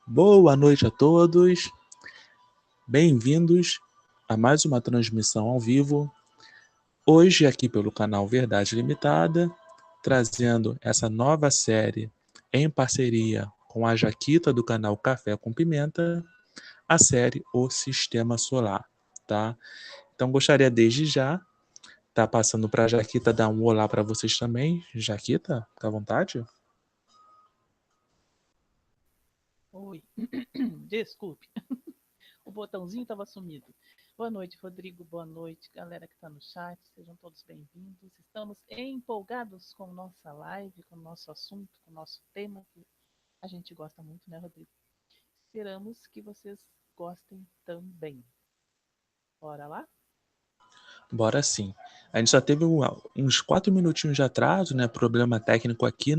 Boa noite a todos, bem-vindos a mais uma transmissão ao vivo, hoje aqui pelo canal Verdade Limitada, trazendo essa nova série em parceria com a Jaquita do canal Café com Pimenta, a série O Sistema Solar, tá? Então gostaria desde já, tá passando para a Jaquita dar um olá para vocês também. Jaquita, fica à vontade. Oi, desculpe, o botãozinho estava sumido. Boa noite, Rodrigo. Boa noite, galera que está no chat. Sejam todos bem-vindos. Estamos empolgados com nossa live, com o nosso assunto, com o nosso tema, que a gente gosta muito, né, Rodrigo? Esperamos que vocês gostem também. Bora lá? Bora sim. A gente só teve uns 4 minutinhos de atraso, né? Problema técnico aqui.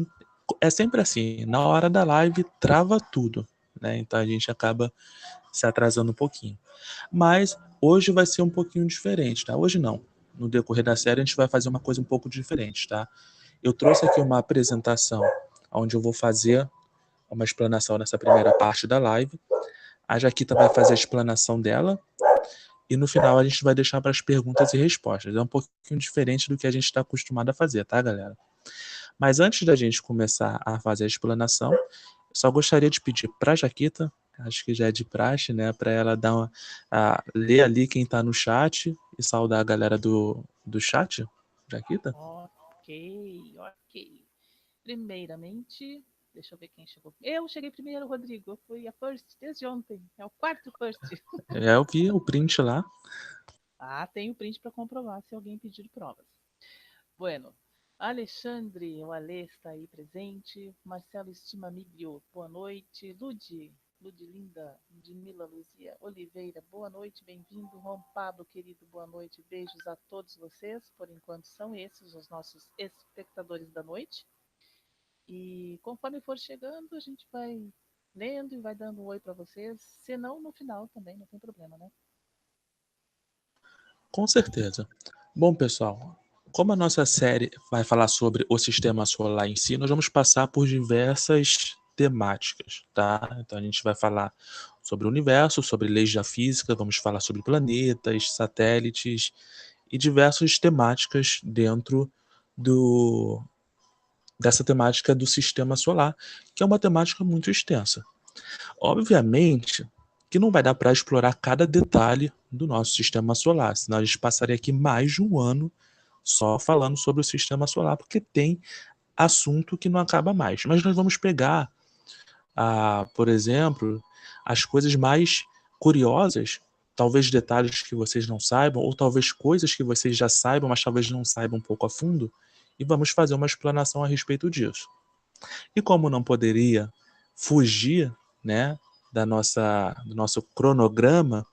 É sempre assim, na hora da live trava tudo, né? Então a gente acaba se atrasando um pouquinho. Mas hoje vai ser um pouquinho diferente, tá? Hoje não. No decorrer da série a gente vai fazer uma coisa um pouco diferente, tá? Eu trouxe aqui uma apresentação onde eu vou fazer uma explanação nessa primeira parte da live. A Jaquita vai fazer a explanação dela e no final a gente vai deixar para as perguntas e respostas. É um pouquinho diferente do que a gente está acostumado a fazer, tá, galera? Mas antes da gente começar a fazer a explanação, só gostaria de pedir para a Jaquita, acho que já é de praxe, né, para ela dar ler ali quem está no chat e saudar a galera do chat. Jaquita? Ok, ok. Primeiramente, deixa eu ver quem chegou. Eu cheguei primeiro, Rodrigo. Eu fui a first desde ontem. É o quarto first. Eu vi o print lá. Ah, tem o print para comprovar se alguém pedir provas. Bueno, Alexandre, o Alê está aí presente. Marcelo Estimamílio, boa noite. Ludi Linda, Ludmila Luzia Oliveira, boa noite, bem-vindo. Juan Pablo, querido, boa noite. Beijos a todos vocês. Por enquanto são esses os nossos espectadores da noite. E conforme for chegando, a gente vai lendo e vai dando um oi para vocês. Se não, no final também, não tem problema, né? Com certeza. Bom, pessoal, como a nossa série vai falar sobre o sistema solar em si, nós vamos passar por diversas temáticas, tá? Então a gente vai falar sobre o universo, sobre leis da física, vamos falar sobre planetas, satélites e diversas temáticas dentro do dessa temática do sistema solar, que é uma temática muito extensa. Obviamente que não vai dar para explorar cada detalhe do nosso sistema solar, senão a gente passaria aqui mais de um ano só falando sobre o sistema solar, porque tem assunto que não acaba mais. Mas nós vamos pegar, por exemplo, as coisas mais curiosas, talvez detalhes que vocês não saibam, ou talvez coisas que vocês já saibam, mas talvez não saibam um pouco a fundo, e vamos fazer uma explanação a respeito disso. E como não poderia fugir, né, do nosso cronograma,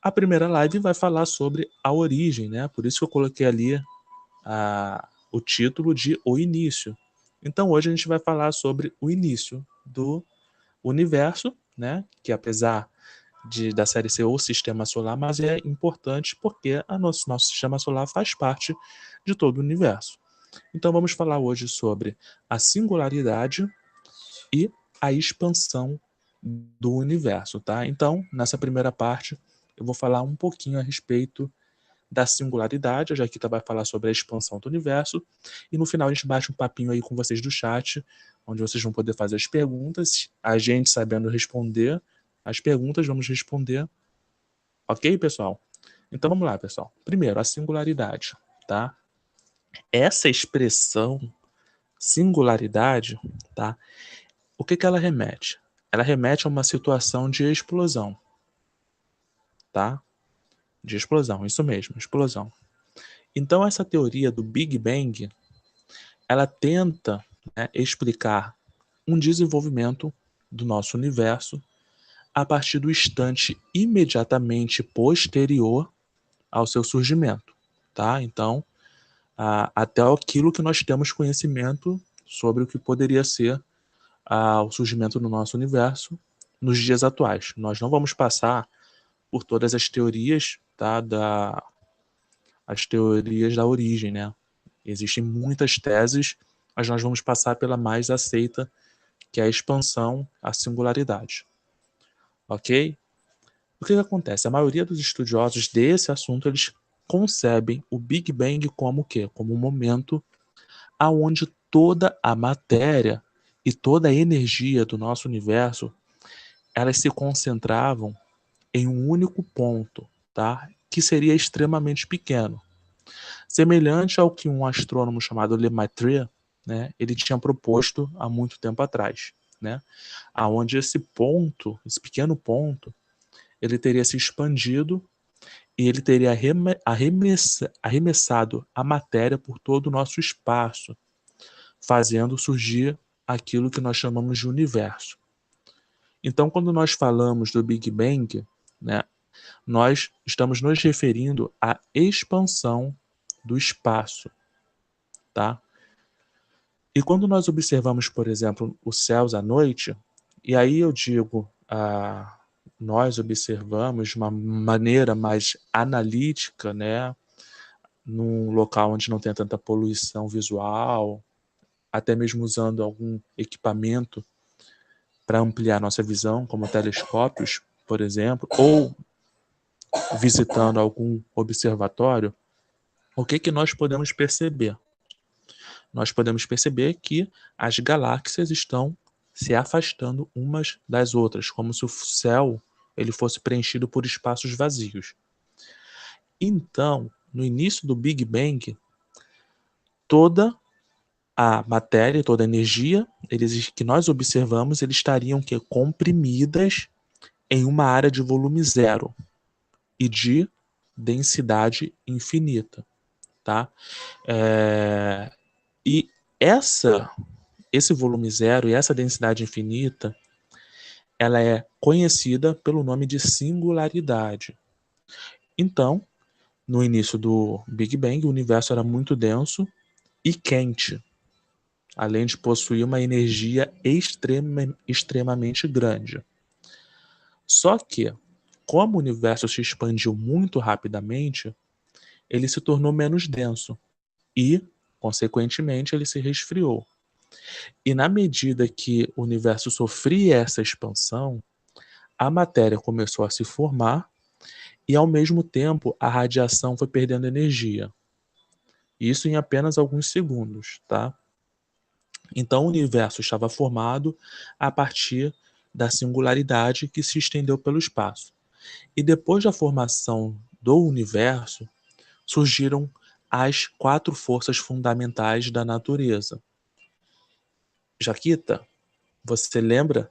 a primeira live vai falar sobre a origem, né? Por isso que eu coloquei ali o título de O Início. Então hoje a gente vai falar sobre o início do universo, né? Que apesar da série ser o sistema solar, mas é importante porque nosso sistema solar faz parte de todo o universo. Então vamos falar hoje sobre a singularidade e a expansão do universo, tá? Então, nessa primeira parte, eu vou falar um pouquinho a respeito da singularidade, a Jaquita vai falar sobre a expansão do universo, e no final a gente bate um papinho aí com vocês do chat, onde vocês vão poder fazer as perguntas, a gente sabendo responder as perguntas, vamos responder. Ok, pessoal? Então vamos lá, pessoal. Primeiro, a singularidade, tá? Essa expressão singularidade, tá? O que ela remete? Ela remete a uma situação de explosão, tá? De explosão, isso mesmo, explosão. Então essa teoria do Big Bang, ela tenta, né, explicar um desenvolvimento do nosso universo a partir do instante imediatamente posterior ao seu surgimento, tá? Então, até aquilo que nós temos conhecimento sobre o que poderia ser o surgimento do nosso universo nos dias atuais. Nós não vamos passar por todas as teorias, tá, as teorias da origem, né? Existem muitas teses, mas nós vamos passar pela mais aceita, que é a expansão, a singularidade. Ok? O que acontece? A maioria dos estudiosos desse assunto, eles concebem o Big Bang como o quê? Como um momento aonde toda a matéria e toda a energia do nosso universo, elas se concentravam em um único ponto, tá? Que seria extremamente pequeno. Semelhante ao que um astrônomo chamado Lemaitre, né, ele tinha proposto há muito tempo atrás, né? Aonde esse ponto, esse pequeno ponto, ele teria se expandido e ele teria arremessado a matéria por todo o nosso espaço, fazendo surgir aquilo que nós chamamos de universo. Então, quando nós falamos do Big Bang, né, nós estamos nos referindo à expansão do espaço, tá? E quando nós observamos, por exemplo, os céus à noite, e aí eu digo, nós observamos de uma maneira mais analítica, né, num local onde não tem tanta poluição visual, até mesmo usando algum equipamento para ampliar nossa visão, como telescópios, por exemplo, ou visitando algum observatório, o que que nós podemos perceber? Nós podemos perceber que as galáxias estão se afastando umas das outras, como se o céu ele fosse preenchido por espaços vazios. Então, no início do Big Bang, toda a matéria, toda a energia que nós observamos, eles estariam comprimidas em uma área de volume zero e de densidade infinita, tá? E esse volume zero e essa densidade infinita, ela é conhecida pelo nome de singularidade. Então, no início do Big Bang, o universo era muito denso e quente, além de possuir uma energia extremamente grande. Só que, como o universo se expandiu muito rapidamente, ele se tornou menos denso e, consequentemente, ele se resfriou. E na medida que o universo sofria essa expansão, a matéria começou a se formar e, ao mesmo tempo, a radiação foi perdendo energia. Isso em apenas alguns segundos, tá? Então, o universo estava formado a partir da singularidade que se estendeu pelo espaço. E depois da formação do universo, surgiram as 4 forças fundamentais da natureza. Jaquita, você lembra?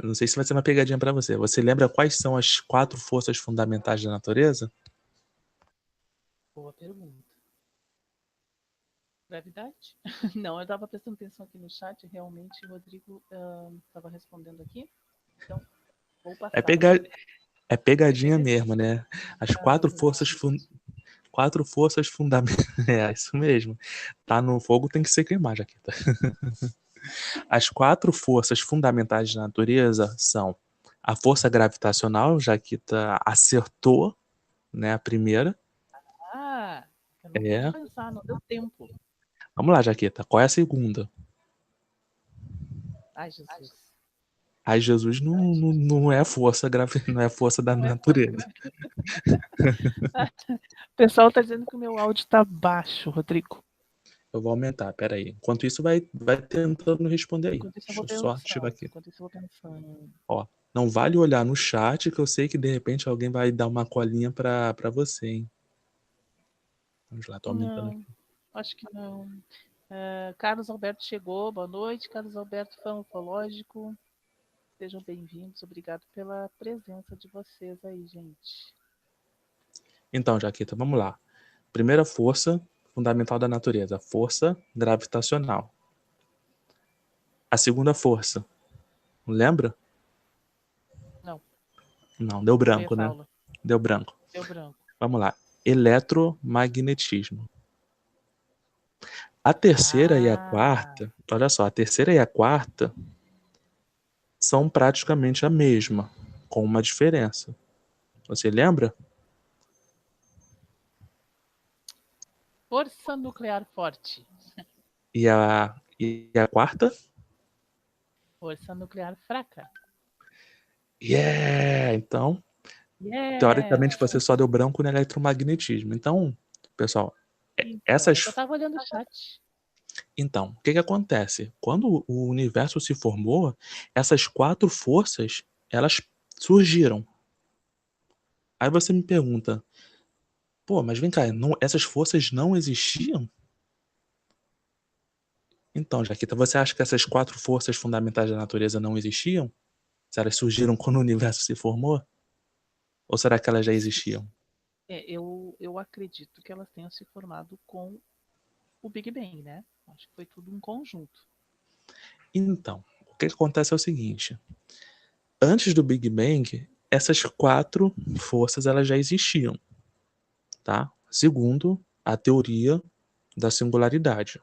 Não sei se vai ser uma pegadinha para você. Você lembra quais são as 4 forças fundamentais da natureza? Boa pergunta. Gravidade? Não, eu estava prestando atenção aqui no chat, realmente o Rodrigo estava respondendo aqui. Então, vou É, passar. pega... é pegadinha Peguei? mesmo, né? As Ah, 4 forças quatro forças fundamentais. É isso mesmo. Tá no fogo, tem que ser queimar, Jaquita. As 4 forças fundamentais da natureza são a força gravitacional, Jaquita acertou, né, a primeira. Ah, eu não pude É. pensar, não deu tempo. Vamos lá, Jaquita. Qual é a segunda? Ai, Jesus. Ai, Jesus não é força não é força da Não é força natureza. grave. O pessoal está dizendo que o meu áudio está baixo, Rodrigo. Eu vou aumentar, peraí. Enquanto isso, vai tentando responder aí. Enquanto isso eu Deixa vou eu só ativar pensando. aqui. Enquanto isso eu vou pensando. Ó, não vale olhar no chat, que eu sei que de repente alguém vai dar uma colinha pra você, hein? Vamos lá, tô aumentando Não, aqui. acho que não. Carlos Alberto chegou, boa noite. Carlos Alberto, fã ufológico. Sejam bem-vindos, obrigado pela presença de vocês aí, gente. Então, Jaquita, vamos lá. Primeira força fundamental da natureza, força gravitacional. A segunda força, lembra? Não, Não, deu não foi branco, essa né? aula. Deu branco. Deu branco. Vamos lá. Eletromagnetismo. A terceira e a Ah, quarta, olha só, a terceira e a quarta são praticamente a mesma, com uma diferença. Você lembra? força nuclear forte. E a quarta? Força nuclear fraca. Então, Yeah! teoricamente você só deu branco no eletromagnetismo. Então, pessoal, Então, é que eu tava olhando o chat. Então, o que acontece? Quando o universo se formou, essas 4 forças, elas surgiram. Aí você me pergunta: "Pô, mas vem cá, essas forças não existiam?" Então, Jaquita, você acha que essas 4 forças fundamentais da natureza não existiam? Se elas surgiram quando o universo se formou? Ou será que elas já existiam? Eu acredito que elas tenham se formado com o Big Bang, né? Acho que foi tudo um conjunto. Então, o que acontece é o seguinte: antes do Big Bang, essas 4 forças elas já existiam, tá? Segundo a teoria da singularidade.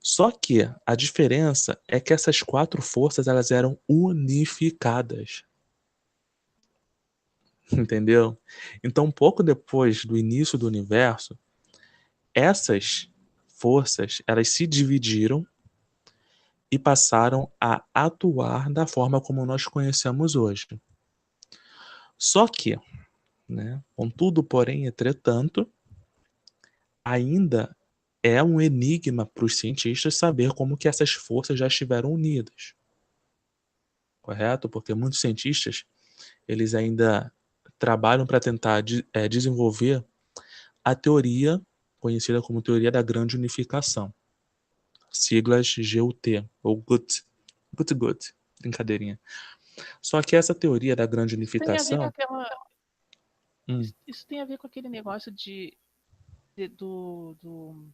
Só que a diferença é que essas 4 forças elas eram unificadas. Entendeu? Então, pouco depois do início do universo, essas forças elas se dividiram e passaram a atuar da forma como nós conhecemos hoje. Só que, né, contudo, porém, entretanto, ainda é um enigma para os cientistas saber como que essas forças já estiveram unidas. Correto? Porque muitos cientistas, eles ainda trabalham para tentar desenvolver a teoria conhecida como teoria da grande unificação, siglas GUT, ou GUT, brincadeirinha. Só que essa teoria da grande Isso tem a ver com unificação... aquela. Hum, Isso tem a ver com aquele negócio do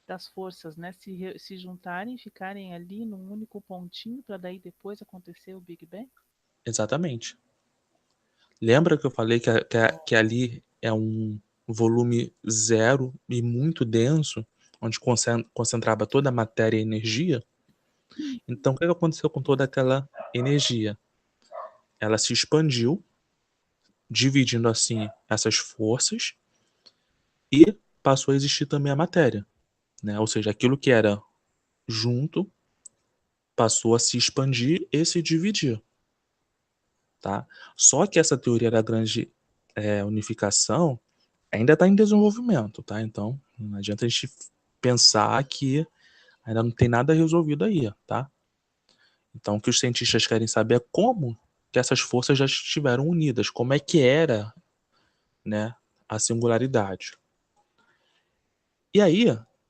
das forças, né? Se juntarem, ficarem ali num único pontinho para daí depois acontecer o Big Bang? exatamente. Lembra que eu falei que ali é um volume zero e muito denso, onde concentrava toda a matéria e energia? Então, o que aconteceu com toda aquela energia? Ela se expandiu, dividindo assim essas forças, e passou a existir também a matéria, né? Ou seja, aquilo que era junto passou a se expandir e se dividir, tá? Só que essa teoria da grande unificação ainda está em desenvolvimento, tá? Então, não adianta a gente pensar que ainda não tem nada resolvido aí, tá? Então, o que os cientistas querem saber é como que essas forças já estiveram unidas, como é que era, né, a singularidade. E aí,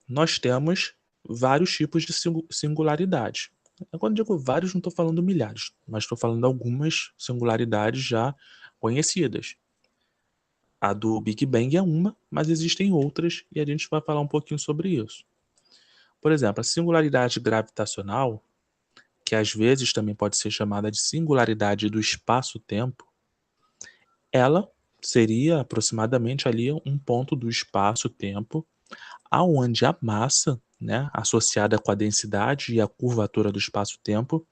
nós temos vários tipos de singularidade. Quando eu digo vários, não estou falando milhares, mas estou falando algumas singularidades já conhecidas. A do Big Bang é uma, mas existem outras e a gente vai falar um pouquinho sobre isso. Por exemplo, a singularidade gravitacional, que às vezes também pode ser chamada de singularidade do espaço-tempo, ela seria aproximadamente ali um ponto do espaço-tempo aonde a massa, né, associada com a densidade e a curvatura do espaço-tempo,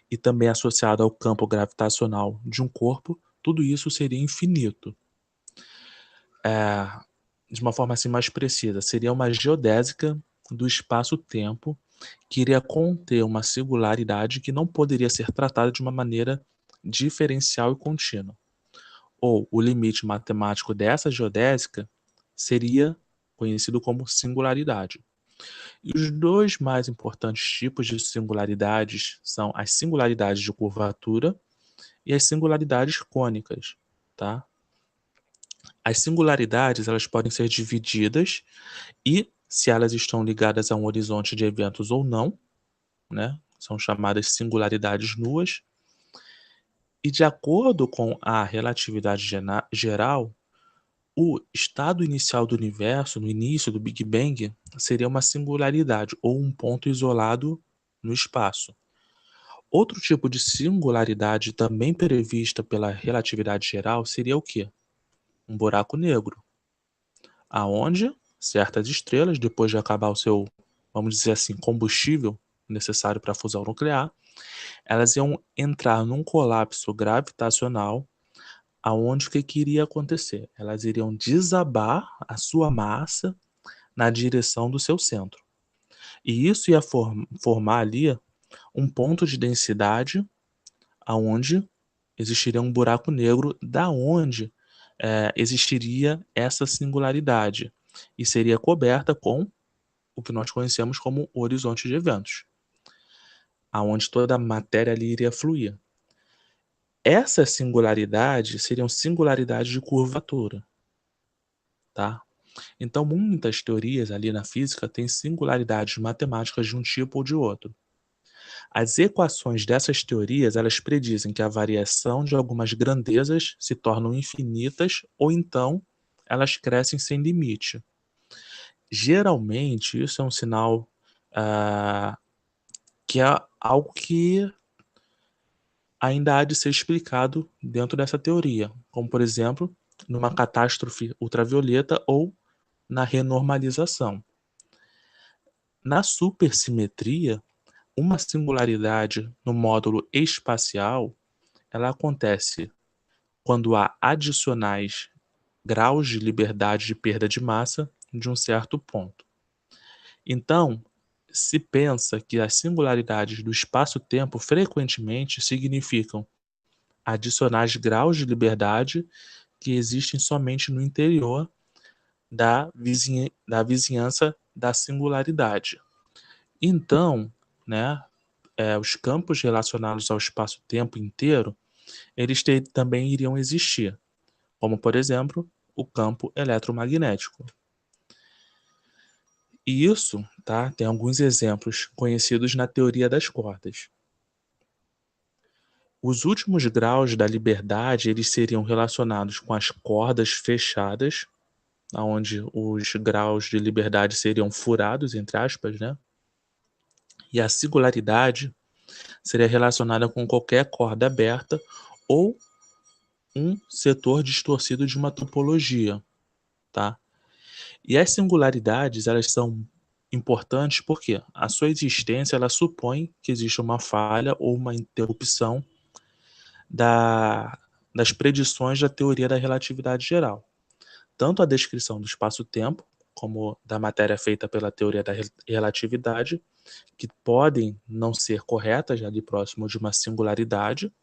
e também associada ao campo gravitacional de um corpo, tudo isso seria infinito. De uma forma assim mais precisa, seria uma geodésica do espaço-tempo que iria conter uma singularidade que não poderia ser tratada de uma maneira diferencial e contínua. Ou o limite matemático dessa geodésica seria conhecido como singularidade. E os dois mais importantes tipos de singularidades são as singularidades de curvatura e as singularidades cônicas, tá? As singularidades, elas podem ser divididas e, se elas estão ligadas a um horizonte de eventos ou não, né? São chamadas singularidades nuas. E de acordo com a relatividade geral, o estado inicial do universo, no início do Big Bang, seria uma singularidade ou um ponto isolado no espaço. Outro tipo de singularidade também prevista pela relatividade geral seria o quê? Um buraco negro, aonde certas estrelas, depois de acabar o seu, vamos dizer assim, combustível necessário para a fusão nuclear, elas iam entrar num colapso gravitacional, aonde o que iria acontecer? Elas iriam desabar a sua massa na direção do seu centro. E isso ia formar ali um ponto de densidade aonde existiria um buraco negro da onde existiria essa singularidade e seria coberta com o que nós conhecemos como horizonte de eventos, aonde toda a matéria ali iria fluir. Essas singularidades seriam singularidades de curvatura, tá? Então, muitas teorias ali na física têm singularidades matemáticas de um tipo ou de outro. As equações dessas teorias, elas predizem que a variação de algumas grandezas se tornam infinitas ou então elas crescem sem limite. Geralmente, isso é um sinal que é algo que ainda há de ser explicado dentro dessa teoria, como, por exemplo, numa catástrofe ultravioleta ou na renormalização. Na supersimetria, uma singularidade no módulo espacial, ela acontece quando há adicionais graus de liberdade de perda de massa de um certo ponto. Então, se pensa que as singularidades do espaço-tempo frequentemente significam adicionais graus de liberdade que existem somente no interior da vizinhança da singularidade. Então, né, os campos relacionados ao espaço-tempo inteiro, eles também iriam existir, como, por exemplo, o campo eletromagnético. E isso, tá, tem alguns exemplos conhecidos na teoria das cordas. Os últimos graus da liberdade, eles seriam relacionados com as cordas fechadas, onde os graus de liberdade seriam furados, entre aspas, né? E a singularidade seria relacionada com qualquer corda aberta ou um setor distorcido de uma topologia, tá? E as singularidades, elas são importantes porque a sua existência, ela supõe que existe uma falha ou uma interrupção das predições da teoria da relatividade geral. Tanto a descrição do espaço-tempo, como da matéria feita pela teoria da relatividade, que podem não ser corretas ali próximo de uma singularidade,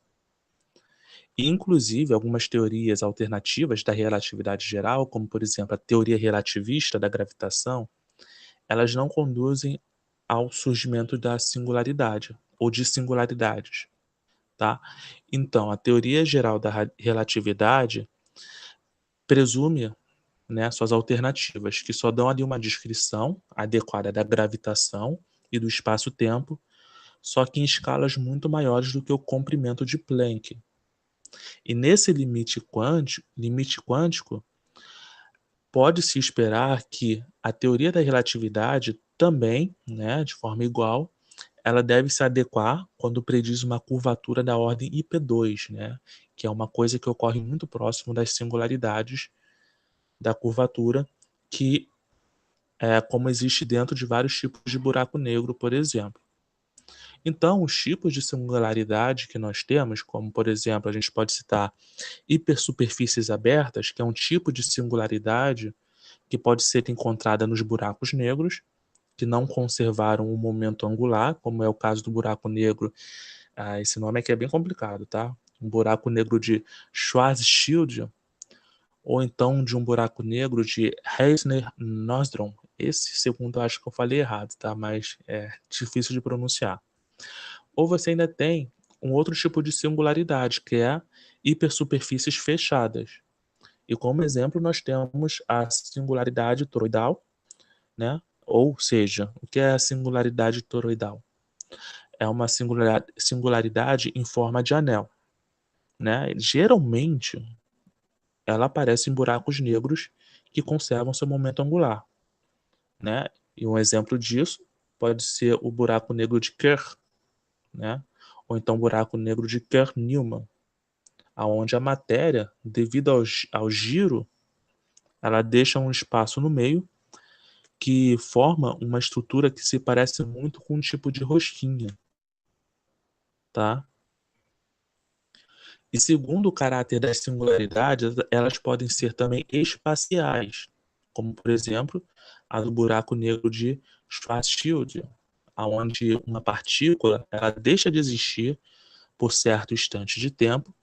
e inclusive algumas teorias alternativas da relatividade geral, como por exemplo a teoria relativista da gravitação, elas não conduzem ao surgimento da singularidade ou de singularidades, tá? Então, a teoria geral da relatividade presume, né, suas alternativas, que só dão ali uma descrição adequada da gravitação e do espaço-tempo, só que em escalas muito maiores do que o comprimento de Planck. E nesse limite quântico, pode-se esperar que a teoria da relatividade também, né, de forma igual, ela deve se adequar quando prediz uma curvatura da ordem IP2, né, que é uma coisa que ocorre muito próximo das singularidades da curvatura, que é como existe dentro de vários tipos de buraco negro, por exemplo. Então, os tipos de singularidade que nós temos, como por exemplo, a gente pode citar hipersuperfícies abertas, que é um tipo de singularidade que pode ser encontrada nos buracos negros, que não conservaram o momento angular, como é o caso do buraco negro. Esse nome aqui é bem complicado, tá? Um buraco negro de Schwarzschild, ou então de um buraco negro de Reissner-Nordstrom. Esse segundo eu acho que eu falei errado, tá? Mas é difícil de pronunciar. Ou você ainda tem um outro tipo de singularidade, que é hipersuperfícies fechadas. E como exemplo, nós temos a singularidade toroidal, né? Ou seja, o que é a singularidade toroidal? É uma singularidade em forma de anel, né? Geralmente, ela aparece em buracos negros que conservam seu momento angular, né? E um exemplo disso pode ser o buraco negro de Kerr, né? Ou então o buraco negro de Kerr-Newman, aonde a matéria, devido ao giro, ela deixa um espaço no meio que forma uma estrutura que se parece muito com um tipo de rosquinha, tá? E segundo o caráter das singularidades, elas podem ser também espaciais, como por exemplo a do buraco negro de Schwarzschild, onde uma partícula ela deixa de existir por certo instante de tempo,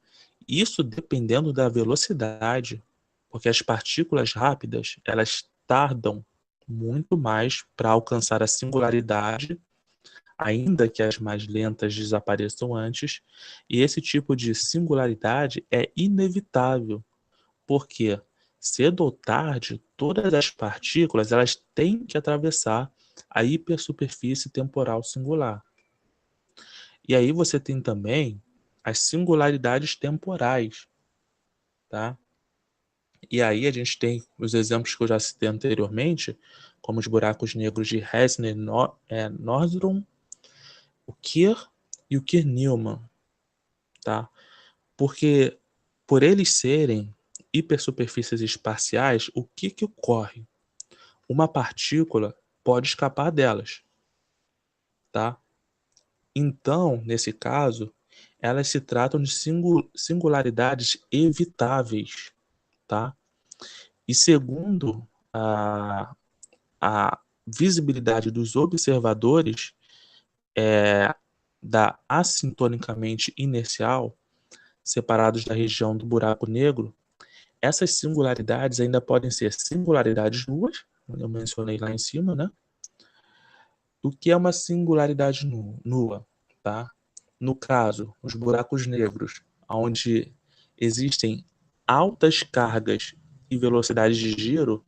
isso dependendo da velocidade, porque as partículas rápidas elas tardam muito mais para alcançar a singularidade, ainda que as mais lentas desapareçam antes, e esse tipo de singularidade é inevitável, porque cedo ou tarde todas as partículas elas têm que atravessar a hipersuperfície temporal singular. E aí você tem também as singularidades temporais, tá? E aí a gente tem os exemplos que eu já citei anteriormente, como os buracos negros de Nordstrom, o Kerr e o Kerr-Newman, tá? Porque por eles serem hipersuperfícies espaciais, o que ocorre? Uma partícula pode escapar delas, tá? Então, nesse caso, elas se tratam de singularidades evitáveis, tá? E segundo a visibilidade dos observadores da assintonicamente inercial, separados da região do buraco negro, essas singularidades ainda podem ser singularidades nuas, eu mencionei lá em cima, né? O que é uma singularidade nua, tá? No caso, os buracos negros, onde existem altas cargas e velocidades de giro,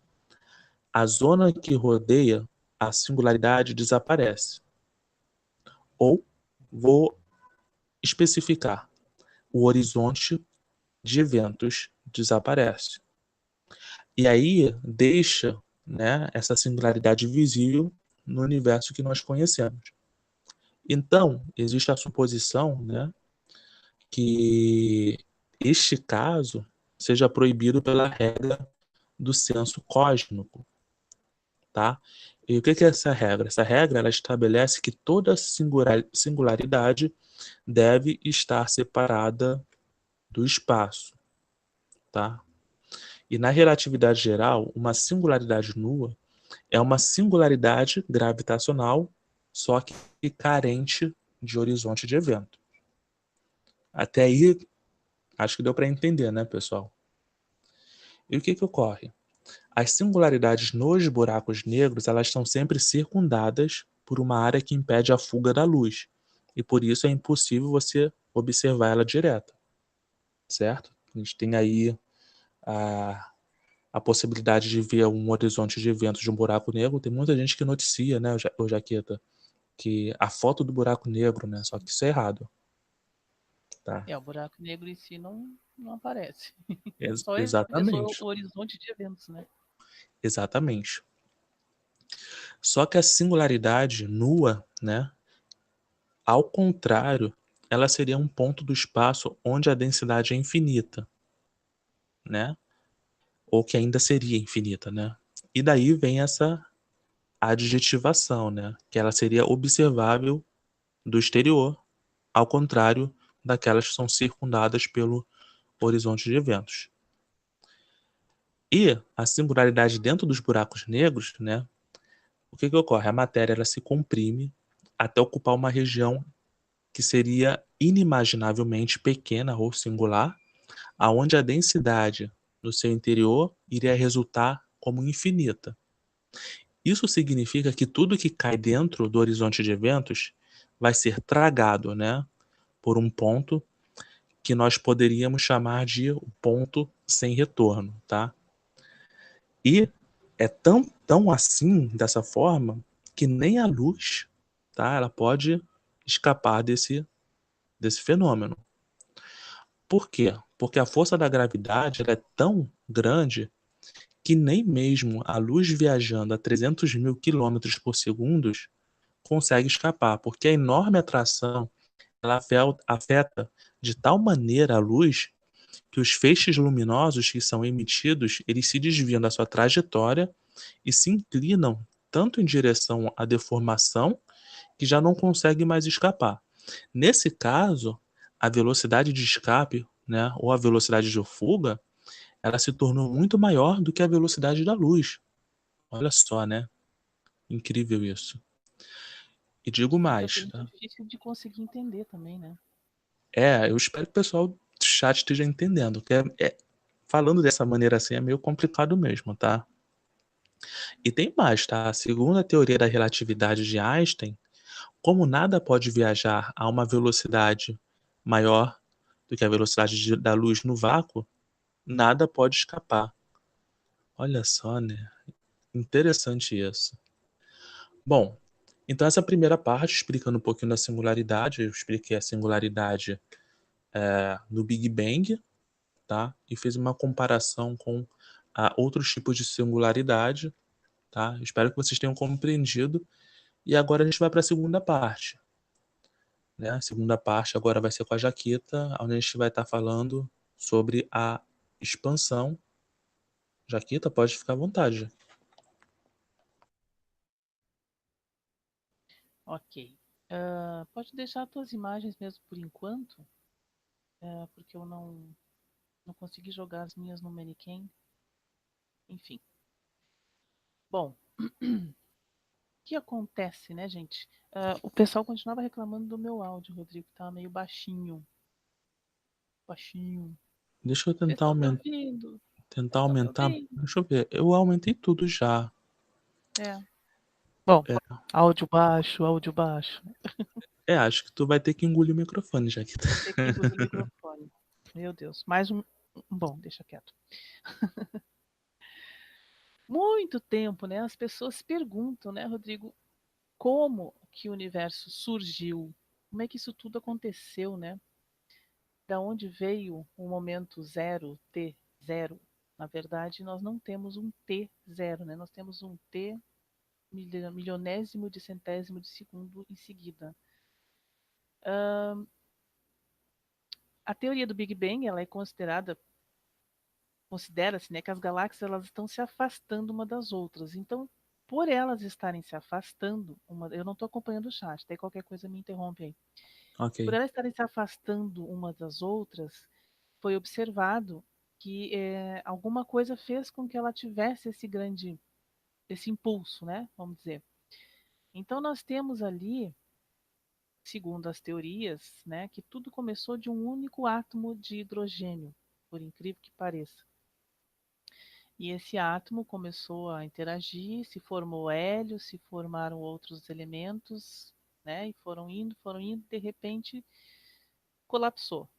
a zona que rodeia a singularidade desaparece. Ou, vou especificar, o horizonte de eventos desaparece. E aí deixa, né, essa singularidade visível no universo que nós conhecemos. Então, existe a suposição, né, que este caso seja proibido pela regra do senso cósmico, tá? E o que é essa regra? Essa regra ela estabelece que toda singularidade deve estar separada do espaço, tá? E na relatividade geral, uma singularidade nua é uma singularidade gravitacional, só que carente de horizonte de evento. Até aí, acho que deu para entender, né, pessoal? E o que ocorre? As singularidades nos buracos negros, elas estão sempre circundadas por uma área que impede a fuga da luz. E por isso é impossível você observar ela direta, certo? A gente tem aí a possibilidade de ver um horizonte de eventos de um buraco negro. Tem muita gente que noticia, né, o Jaqueta, que a foto do buraco negro, né, só que isso é errado. Tá? O buraco negro em si não aparece. É só Exatamente. o horizonte de eventos, né? Exatamente. Só que a singularidade nua, né, ao contrário, ela seria um ponto do espaço onde a densidade é infinita, né? Ou que ainda seria infinita, né? E daí vem essa adjetivação, né? Que ela seria observável do exterior, ao contrário daquelas que são circundadas pelo horizonte de eventos. E a singularidade dentro dos buracos negros, né? O que ocorre? A matéria ela se comprime até ocupar uma região que seria inimaginavelmente pequena ou singular, aonde a densidade no seu interior iria resultar como infinita. Isso significa que tudo que cai dentro do horizonte de eventos vai ser tragado, né, por um ponto que nós poderíamos chamar de ponto sem retorno, tá? E é tão assim, dessa forma, que nem a luz, tá, ela pode escapar desse fenômeno. Por quê? Porque a força da gravidade ela é tão grande que nem mesmo a luz viajando a 300 mil quilômetros por segundo consegue escapar, porque a enorme atração ela afeta de tal maneira a luz que os feixes luminosos que são emitidos, eles se desviam da sua trajetória e se inclinam tanto em direção à deformação que já não consegue mais escapar. Nesse caso, a velocidade de escape, né, ou a velocidade de fuga, ela se tornou muito maior do que a velocidade da luz. Olha só, né? Incrível isso. E digo Fica mais, bem tá? difícil de conseguir entender também, né? Eu espero que o pessoal do chat esteja entendendo, que falando dessa maneira assim é meio complicado mesmo, tá? E tem mais, tá? Segundo a teoria da relatividade de Einstein, como nada pode viajar a uma velocidade maior do que a velocidade da luz no vácuo, nada pode escapar. Olha só, né? Interessante isso. Bom, então essa primeira parte, explicando um pouquinho da singularidade, eu expliquei a singularidade no Big Bang, tá? E fiz uma comparação com outros tipos de singularidade, tá? Espero que vocês tenham compreendido. E agora a gente vai para a segunda parte, né? A segunda parte agora vai ser com a Jaquita, onde a gente vai estar falando sobre a expansão. Jaquita, pode ficar à vontade. Ok. Pode deixar as tuas imagens mesmo por enquanto, porque eu não consegui jogar as minhas no Mannequin. Enfim. Bom, o que acontece, né, gente? O pessoal continuava reclamando do meu áudio, Rodrigo, que tava meio baixinho. Baixinho. Deixa eu Vocês tentar estão me aumentar. ouvindo? Tentar Vocês estão me aumentar. ouvindo? Deixa eu ver. Eu aumentei tudo já. É. Bom, É, áudio baixo, áudio baixo. acho que tu vai ter que engolir o microfone, Jaquita. Vou ter que engolir o microfone. Meu Deus. Mais um. Bom, deixa quieto. Muito tempo, né? As pessoas perguntam, né, Rodrigo, como que o universo surgiu? Como é que isso tudo aconteceu, né? Da onde veio o momento zero, T zero? Na verdade, nós não temos um T zero, né? Nós temos um T milionésimo de centésimo de segundo em seguida. A teoria do Big Bang, ela é considera-se, né, que as galáxias elas estão se afastando uma das outras. Então, por elas estarem se afastando, eu não estou acompanhando o chat, até qualquer coisa me interrompe aí. Por Ok. elas estarem se afastando uma das outras, foi observado que alguma coisa fez com que ela tivesse esse impulso, né? Vamos dizer. Então nós temos ali, segundo as teorias, né, que tudo começou de um único átomo de hidrogênio, por incrível que pareça. E esse átomo começou a interagir, se formou hélio, se formaram outros elementos, né? E foram indo, de repente colapsou.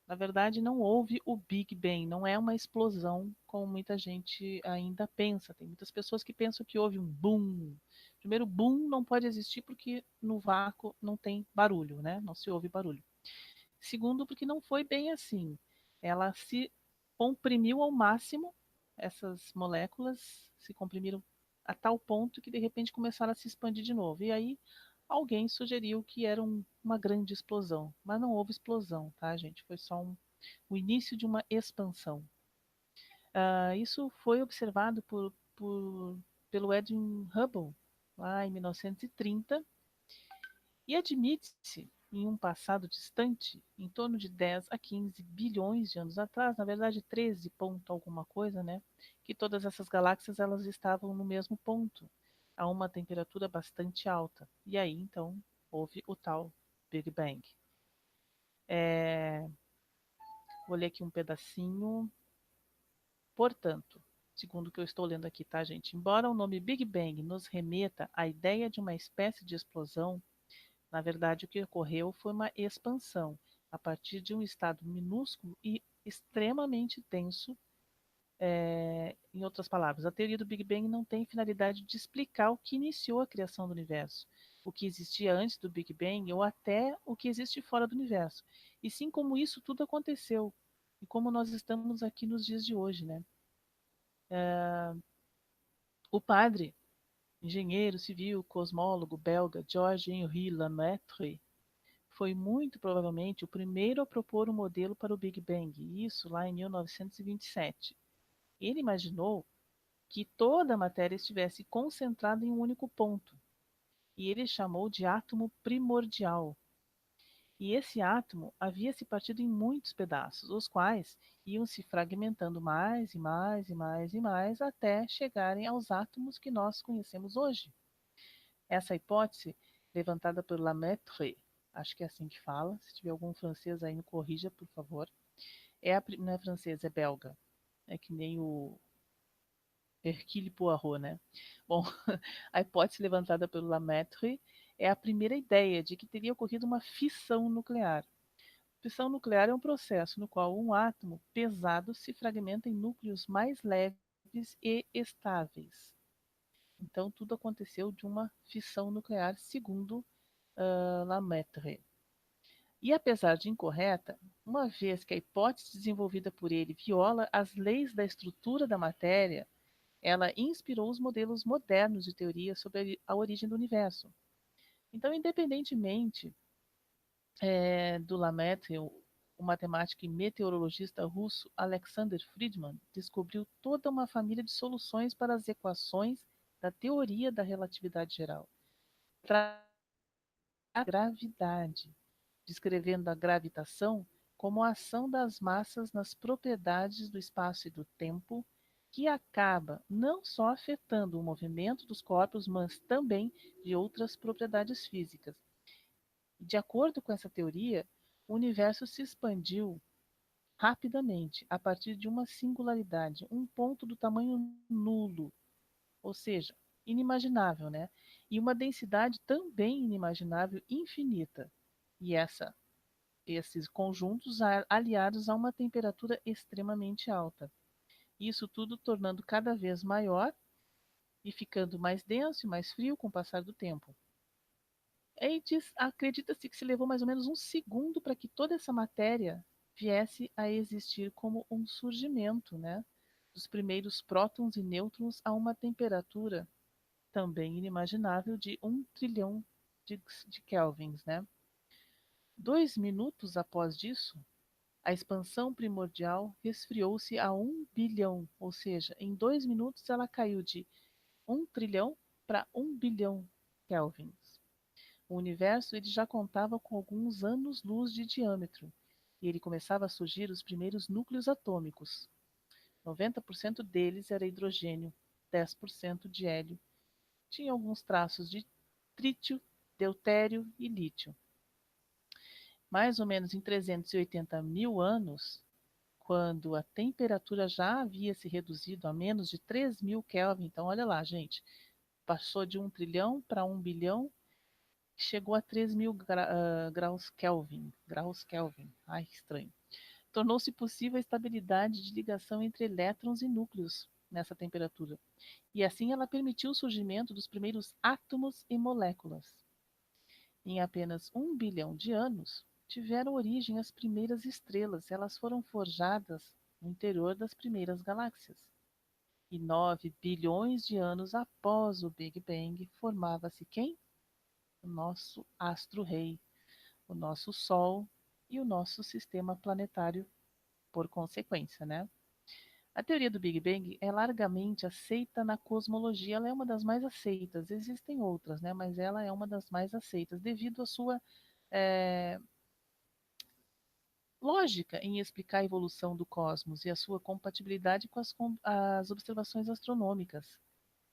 Na verdade, não houve o Big Bang, não é uma explosão como muita gente ainda pensa. Tem muitas pessoas que pensam que houve um boom. Primeiro, boom não pode existir porque no vácuo não tem barulho, né? Não se ouve barulho. Segundo, porque não foi bem assim. Ela se comprimiu ao máximo, essas moléculas se comprimiram a tal ponto que de repente começaram a se expandir de novo. E aí alguém sugeriu que era uma grande explosão, mas não houve explosão, tá, gente? Foi só o início de uma expansão. Isso foi observado pelo Edwin Hubble lá em 1930 e admite-se, em um passado distante, em torno de 10 a 15 bilhões de anos atrás, na verdade 13 ponto alguma coisa, né, que todas essas galáxias elas estavam no mesmo ponto, a uma temperatura bastante alta. E aí, então, houve o tal Big Bang. É, vou ler aqui um pedacinho. Portanto, segundo o que eu estou lendo aqui, tá, gente? Embora o nome Big Bang nos remeta à ideia de uma espécie de explosão, na verdade, o que ocorreu foi uma expansão a partir de um estado minúsculo e extremamente denso. Em outras palavras, a teoria do Big Bang não tem finalidade de explicar o que iniciou a criação do universo, o que existia antes do Big Bang ou até o que existe fora do universo, e sim como isso tudo aconteceu e como nós estamos aqui nos dias de hoje, né? O padre, engenheiro civil, cosmólogo belga Georges-Henri Lemaitre foi muito provavelmente o primeiro a propor um modelo para o Big Bang, isso lá em 1927. Ele imaginou que toda a matéria estivesse concentrada em um único ponto, e ele chamou de átomo primordial. E esse átomo havia se partido em muitos pedaços, os quais iam se fragmentando mais e mais e mais e mais até chegarem aos átomos que nós conhecemos hoje. Essa hipótese levantada por Lemaitre, acho que é assim que fala, se tiver algum francês aí me corrija, por favor. Não é francês, é belga. É que nem o Hercule Poirot, né? Bom, a hipótese levantada pelo Lemaitre é a primeira ideia de que teria ocorrido uma fissão nuclear. Fissão nuclear é um processo no qual um átomo pesado se fragmenta em núcleos mais leves e estáveis. Então, tudo aconteceu de uma fissão nuclear, segundo Lemaitre. E apesar de incorreta, uma vez que a hipótese desenvolvida por ele viola as leis da estrutura da matéria, ela inspirou os modelos modernos de teoria sobre a origem do universo. Então, independentemente do Lemaitre, o matemático e meteorologista russo Alexander Friedman descobriu toda uma família de soluções para as equações da teoria da relatividade geral. Para a gravidade, descrevendo a gravitação como a ação das massas nas propriedades do espaço e do tempo, que acaba não só afetando o movimento dos corpos, mas também de outras propriedades físicas. De acordo com essa teoria, o universo se expandiu rapidamente a partir de uma singularidade, um ponto do tamanho nulo, ou seja, inimaginável, né? E uma densidade também inimaginável, infinita. E esses conjuntos aliados a uma temperatura extremamente alta. Isso tudo tornando cada vez maior e ficando mais denso e mais frio com o passar do tempo. Acredita-se que se levou mais ou menos um segundo para que toda essa matéria viesse a existir como um surgimento, né? Dos primeiros prótons e nêutrons a uma temperatura também inimaginável de 1 trilhão de kelvins, né? 2 minutos após disso, a expansão primordial resfriou-se a 1 bilhão, ou seja, em 2 minutos ela caiu de 1 trilhão para 1 bilhão kelvins. O universo ele já contava com alguns anos-luz de diâmetro e ele começava a surgir os primeiros núcleos atômicos. 90% deles era hidrogênio, 10% de hélio. Tinha alguns traços de trítio, deutério e lítio. Mais ou menos em 380 mil anos, quando a temperatura já havia se reduzido a menos de 3.000 Kelvin, então olha lá, gente, passou de 1 trilhão para 1 bilhão, chegou a 3.000 graus Kelvin. Graus Kelvin. Ai, que estranho. Tornou-se possível a estabilidade de ligação entre elétrons e núcleos nessa temperatura. E assim ela permitiu o surgimento dos primeiros átomos e moléculas. Em apenas 1 bilhão de anos, tiveram origem as primeiras estrelas. Elas foram forjadas no interior das primeiras galáxias. E 9 bilhões de anos após o Big Bang, formava-se quem? O nosso astro-rei, o nosso Sol e o nosso sistema planetário por consequência, né? A teoria do Big Bang é largamente aceita na cosmologia, ela é uma das mais aceitas. Existem outras, né? Mas ela é uma das mais aceitas devido à sua é, lógica em explicar a evolução do cosmos e a sua compatibilidade com as observações astronômicas.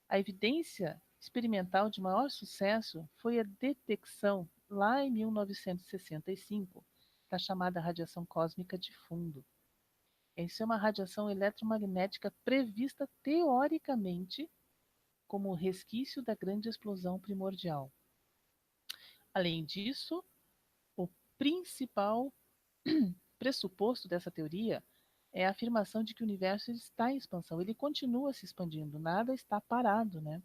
A evidência experimental de maior sucesso foi a detecção, lá em 1965, da chamada radiação cósmica de fundo. Essa é uma radiação eletromagnética prevista teoricamente como resquício da grande explosão primordial. Além disso, o principal pressuposto dessa teoria é a afirmação de que o universo está em expansão, ele continua se expandindo, nada está parado, né?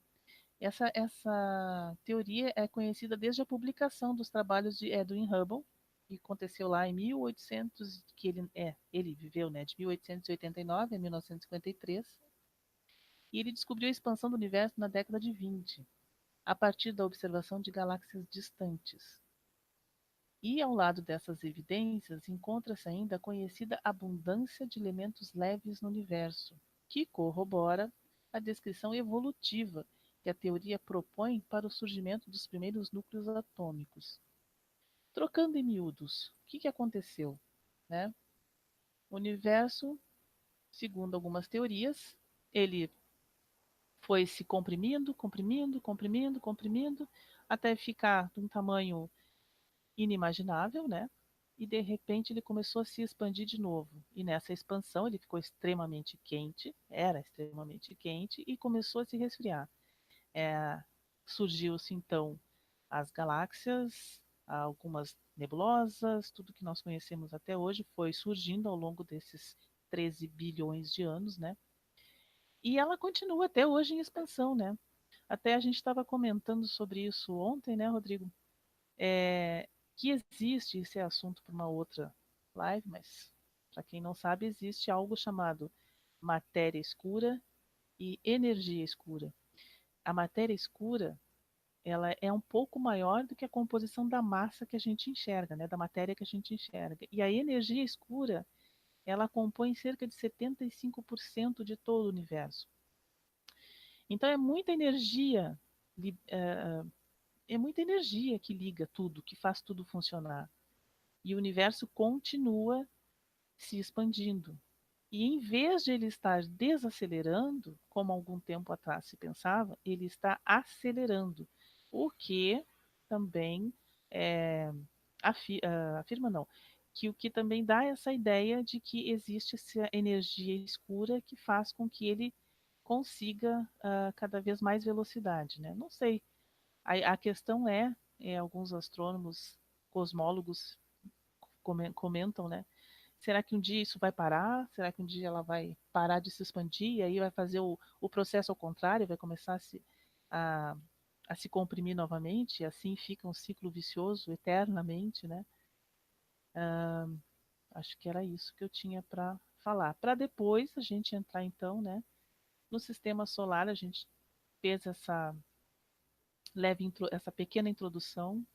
Essa teoria é conhecida desde a publicação dos trabalhos de Edwin Hubble, que aconteceu lá em 1800, que ele viveu, né, de 1889 a 1953, e ele descobriu a expansão do universo na década de 20, a partir da observação de galáxias distantes. E ao lado dessas evidências encontra-se ainda a conhecida abundância de elementos leves no universo, que corrobora a descrição evolutiva que a teoria propõe para o surgimento dos primeiros núcleos atômicos. Trocando em miúdos, o que aconteceu? Né? O universo, segundo algumas teorias, ele foi se comprimindo, comprimindo, comprimindo, comprimindo, até ficar de um tamanho inimaginável, né? E de repente ele começou a se expandir de novo. E nessa expansão ele ficou extremamente quente, era extremamente quente, e começou a se resfriar. É, surgiu-se então as galáxias, algumas nebulosas, tudo que nós conhecemos até hoje foi surgindo ao longo desses 13 bilhões de anos, né? E ela continua até hoje em expansão, né? Até a gente estava comentando sobre isso ontem, né, Rodrigo? Que existe esse assunto para uma outra live, mas para quem não sabe, existe algo chamado matéria escura e energia escura. A matéria escura, ela é um pouco maior do que a composição da massa que a gente enxerga, né, da matéria que a gente enxerga. E a energia escura, ela compõe cerca de 75% de todo o universo. Então é muita energia que liga tudo, que faz tudo funcionar. E o universo continua se expandindo. E em vez de ele estar desacelerando, como algum tempo atrás se pensava, ele está acelerando, o que também é, afirma não, que o que também dá essa ideia de que existe essa energia escura que faz com que ele consiga cada vez mais velocidade, né? Não sei. A questão alguns astrônomos, cosmólogos comentam, né? Será que um dia isso vai parar? Será que um dia ela vai parar de se expandir e aí vai fazer o processo ao contrário, vai começar a, a se comprimir novamente, e assim fica um ciclo vicioso eternamente, né? Acho que era isso que eu tinha para falar. Para depois a gente entrar então, né, no sistema solar, a gente fez essa pequena introdução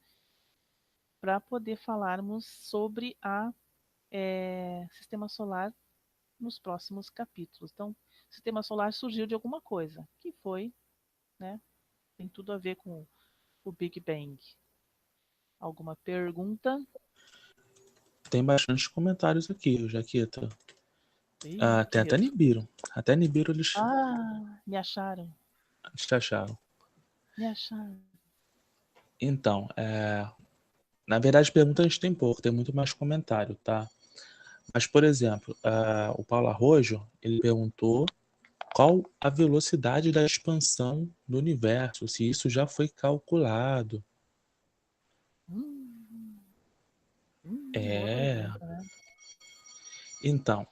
para poder falarmos sobre a sistema solar nos próximos capítulos. Então, o sistema solar surgiu de alguma coisa, que foi, né, tem tudo a ver com o Big Bang. Alguma pergunta? Tem bastantes comentários aqui, Jaqueta. Ih, que Tem até medo. Nibiru. Até Nibiru eles Me acharam. acharam. Me acharam. Então, na verdade, perguntas tem pouco, tem muito mais comentário, tá? Mas, por exemplo, o Paulo Arrojo, ele perguntou qual a velocidade da expansão do universo, se isso já foi calculado. Hum, boa É, pergunta, né? então,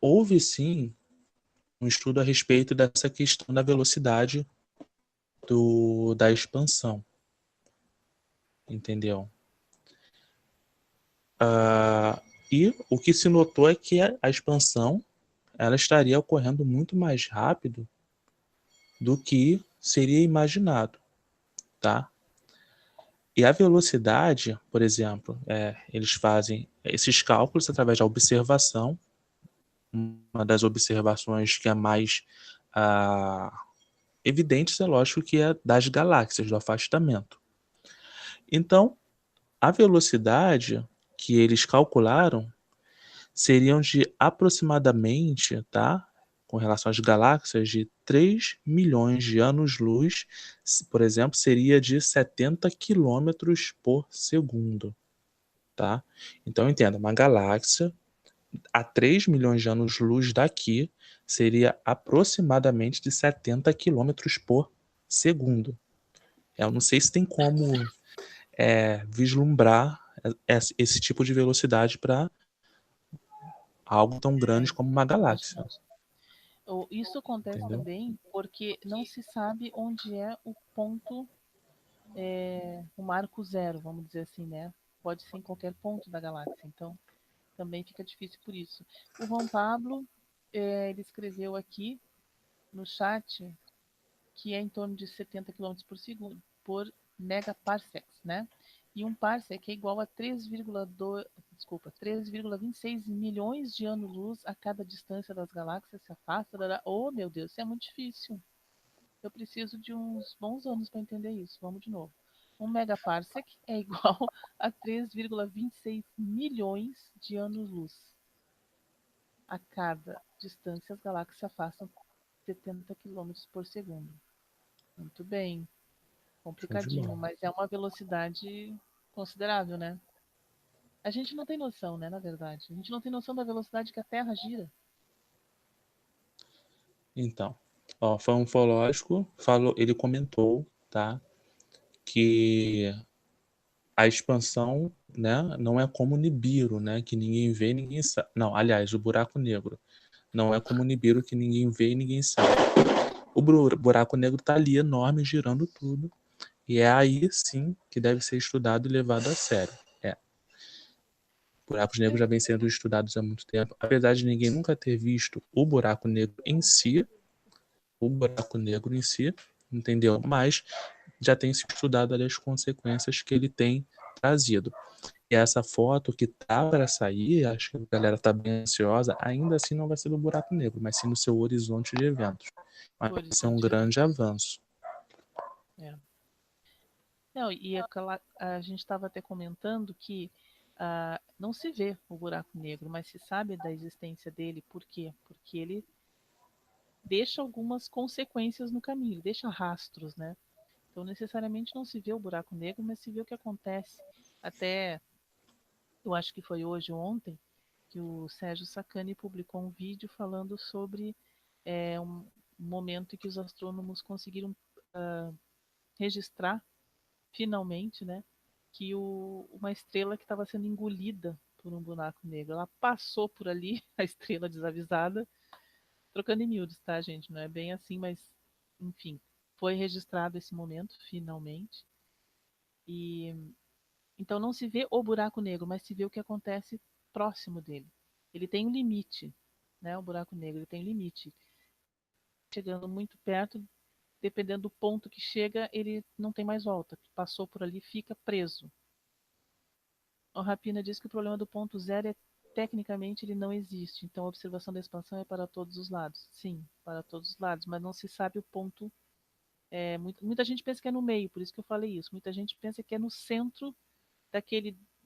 houve sim um estudo a respeito dessa questão da velocidade da expansão, entendeu? E o que se notou é que a expansão ela estaria ocorrendo muito mais rápido do que seria imaginado, tá? E a velocidade, por exemplo, eles fazem esses cálculos através da observação. Uma das observações que é mais evidente, é lógico, que é das galáxias, do afastamento. Então, a velocidade que eles calcularam seriam de aproximadamente, tá? Com relação às galáxias, de 3 milhões de anos-luz, por exemplo, seria de 70 quilômetros por segundo, tá? Então, entenda, uma galáxia a 3 milhões de anos-luz daqui seria aproximadamente de 70 quilômetros por segundo. Eu não sei se tem como vislumbrar esse tipo de velocidade para algo tão grande como uma galáxia, Imaginar. Isso acontece entendeu? também porque não se sabe onde é o ponto, o marco zero, vamos dizer assim, né? Pode ser em qualquer ponto da galáxia, então também fica difícil por isso. O João Pablo, ele escreveu aqui no chat que é em torno de 70 quilômetros por segundo, por megaparsecs, né? E um parsec é igual a 3,26 milhões de anos-luz a cada distância das galáxias se afasta. Oh, meu Deus, isso é muito difícil. Eu preciso de uns bons anos para entender isso. Vamos de novo. Um megaparsec é igual a 3,26 milhões de anos-luz. A cada distância, as galáxias se afastam 70 quilômetros por segundo. Muito bem. Show de complicadinho, bola. mas é uma velocidade considerável, né? A gente não tem noção, né, na verdade. A gente não tem noção da velocidade que a Terra gira. Então, ó, foi um ufológico, falou, ele comentou, tá, que a expansão, né, não é como o Nibiru, né, que ninguém vê, ninguém sabe. Não, aliás, o buraco negro não é como o Nibiru, que ninguém vê e ninguém sabe. O buraco negro tá ali enorme, girando tudo, e é aí sim que deve ser estudado e levado a sério. É, buracos negros já vêm sendo estudados há muito tempo, apesar de ninguém nunca ter visto o buraco negro em si, entendeu? Mas já tem se estudado ali as consequências que ele tem trazido. E essa foto que tá para sair, acho que a galera tá bem ansiosa, ainda assim não vai ser do buraco negro, mas sim no seu horizonte de eventos. Mas O vai ser um horizonte é. grande avanço. É. Não, e a gente estava até comentando que não se vê o buraco negro, mas se sabe da existência dele. Por quê? Porque ele deixa algumas consequências no caminho, ele deixa rastros, né? Então, necessariamente não se vê o buraco negro, mas se vê o que acontece. Até, eu acho que foi hoje ou ontem, que o Sérgio Sacani publicou um vídeo falando sobre um momento em que os astrônomos conseguiram registrar, finalmente, né, que uma estrela que estava sendo engolida por um buraco negro, ela passou por ali, a estrela desavisada, trocando em miúdos, tá, gente? Não é bem assim, mas, enfim, foi registrado esse momento, finalmente. E então não se vê o buraco negro, mas se vê o que acontece próximo dele. Ele tem um limite, né? O buraco negro ele tem um limite. Chegando muito perto, dependendo do ponto que chega, ele não tem mais volta. Passou por ali, fica preso. O Rapina diz que o problema do ponto zero é tecnicamente ele não existe. Então a observação da expansão é para todos os lados. Sim, para todos os lados, mas não se sabe o ponto. Muita gente pensa que é no meio, por isso que eu falei isso. Muita gente pensa que é no centro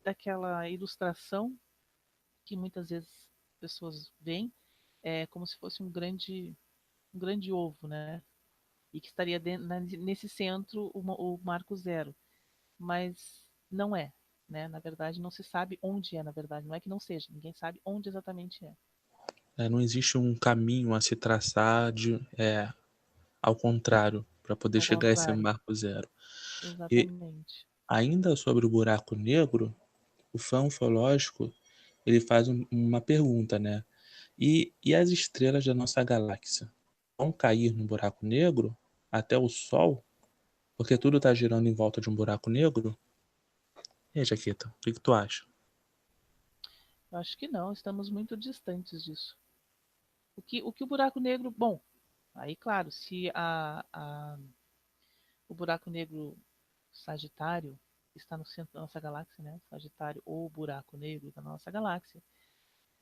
daquela ilustração que muitas vezes pessoas veem como se fosse um grande ovo, né? E que estaria nesse centro o marco zero. Mas não é, né? Na verdade, não se sabe onde é, na verdade. Não é que não seja, ninguém sabe onde exatamente é. Não existe um caminho a se traçar ao contrário, para poder Ao chegar a esse contrário, marco zero. E exatamente. ainda sobre o buraco negro, o fã ufológico ele faz uma pergunta, né? E as estrelas da nossa galáxia vão cair no buraco negro até o Sol? Porque tudo está girando em volta de um buraco negro? E aí, Jaqueta, o que tu acha? Eu acho que não, estamos muito distantes disso. O que o buraco negro. Bom, aí, claro, se o buraco negro Sagitário está no centro da nossa galáxia, né? Sagitário ou buraco negro da nossa galáxia.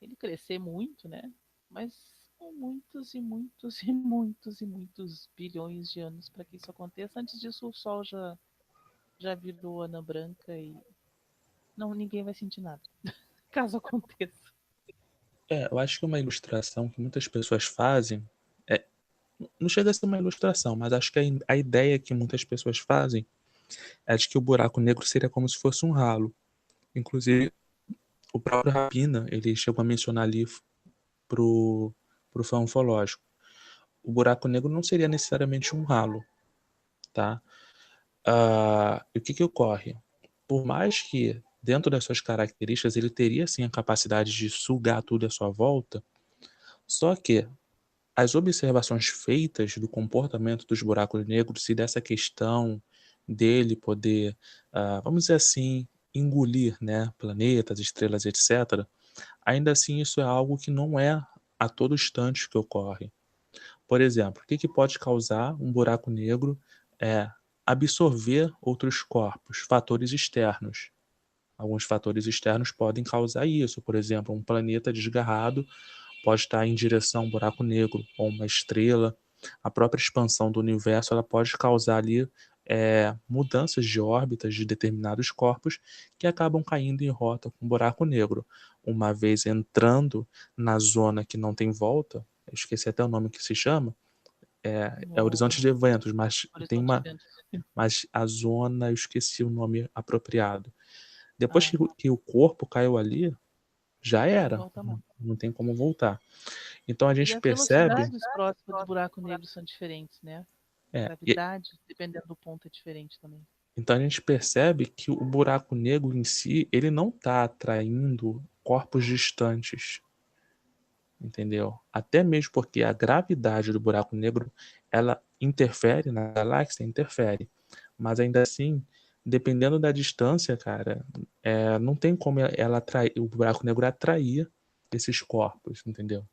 Ele crescer muito, né? Mas com muitos e muitos e muitos e muitos bilhões de anos para que isso aconteça. Antes disso, o Sol já virou anã branca e não ninguém vai sentir nada, caso aconteça. Eu acho que uma ilustração que muitas pessoas fazem é, não chega a ser uma ilustração, mas acho que a ideia que muitas pessoas fazem é de que o buraco negro seria como se fosse um ralo. Inclusive, o próprio Rapina, ele chegou a mencionar ali pro fã ufológico. O buraco negro não seria necessariamente um ralo, tá? E o que ocorre? Por mais que, dentro das suas características, ele teria sim a capacidade de sugar tudo à sua volta, só que as observações feitas do comportamento dos buracos negros e dessa questão dele poder, vamos dizer assim, engolir, né, planetas, estrelas, etc., ainda assim isso é algo que não é a todo instante que ocorre. Por exemplo, o que pode causar um buraco negro é absorver outros corpos, fatores externos. Alguns fatores externos podem causar isso. Por exemplo, um planeta desgarrado pode estar em direção a um buraco negro ou uma estrela. A própria expansão do universo ela pode causar ali mudanças de órbitas de determinados corpos que acabam caindo em rota com um buraco negro. Uma vez entrando na zona que não tem volta, eu esqueci até o nome que se chama, É Horizonte de Eventos, mas tem Horizonte uma. Eventos. Mas a zona, eu esqueci o nome apropriado. Depois Ah, que o corpo caiu ali, já não era. volta mais. Não tem como voltar. Então a E gente as percebe. velocidades próximas do buraco negro são diferentes, né? A É, gravidade, dependendo do ponto, é diferente também. então a gente percebe que o buraco negro em si, ele não está atraindo corpos distantes, entendeu? Até mesmo porque a gravidade do buraco negro, ela interfere na galáxia, interfere. Mas ainda assim, dependendo da distância, cara, não tem como ela atrair, o buraco negro atrair esses corpos, entendeu?